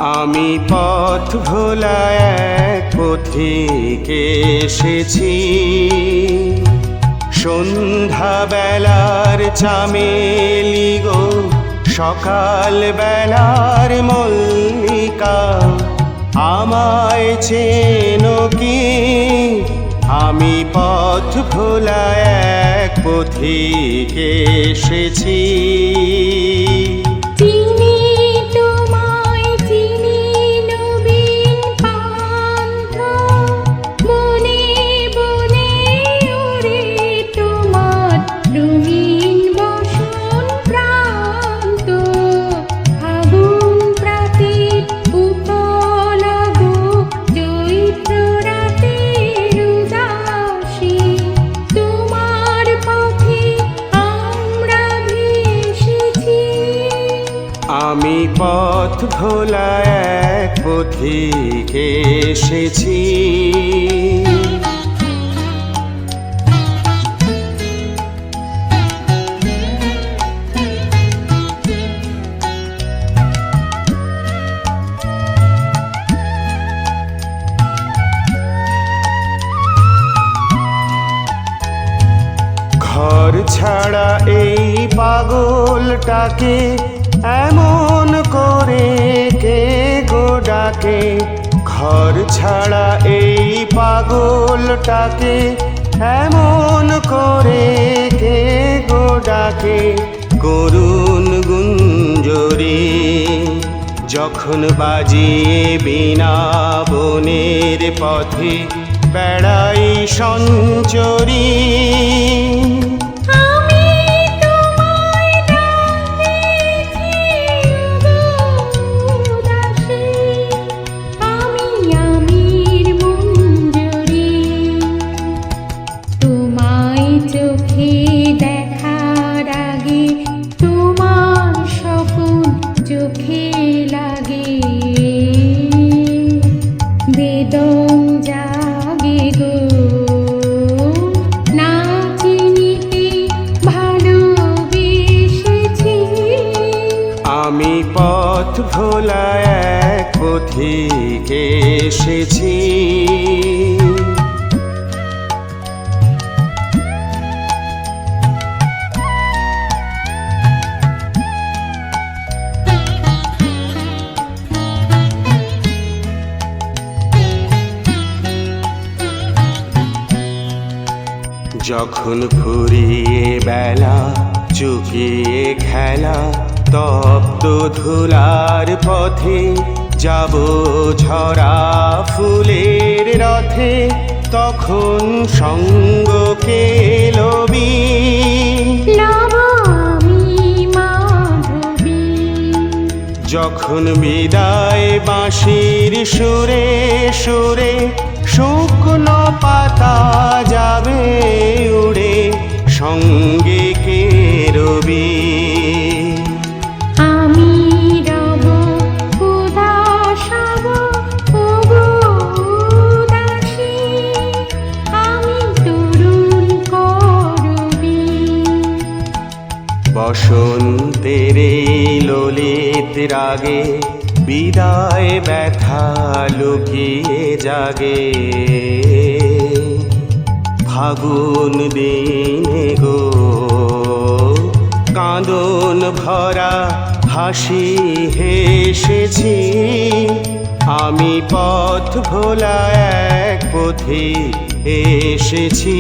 আমি পথ ভোলা এক পথিক এসেছি, সন্ধ্যা বেলার চামেলি গো, সকাল বেলার মল্লিকা। আমায় চেনো কি? আমি পথ ভোলা এক পথিক এসেছি। আমি পথ ভোলা এক পথিক এসেছি। ঘর ছাড়া এই পাগলটাকে এমন করে কে গো ডাকে? ঘর ছাড়া এই পাগলটাকে এমন করে কে গো ডাকে? করুণ গুঞ্জরি যখন বাজিয়ে বিনা বনের পথে বেড়াই সঞ্চরী। চোখে দেখার আগে তোমার স্বপ্ন চোখে লাগে, বেদম জাগে গো না চিনিতে ভালোবেসেছি। আমি পথ ভোলা এক পথিক এসেছি। যখন ফুরিয়ে বেলা চুকিয়ে খেলা, তপ্ত ধুলার পথে যাব ঝরা ফুলের রথে, তখন সঙ্গ কে লবি? যখন বিদায় বাঁশির সুরে সুরে শুকনো পাতা যাবে উড়ে, সঙ্গে কে রবি? আমি রব উদাস উদাসী, আমি তরুণ করবি। বসন্তের ললিত রাগে বিদায় ব্যথা লুকিয়ে জাগে, ফাগুন দিনে গো কাঁদন ভরা হাসি হেসেছি। আমি পথ ভোলা এক পথিক এসেছি।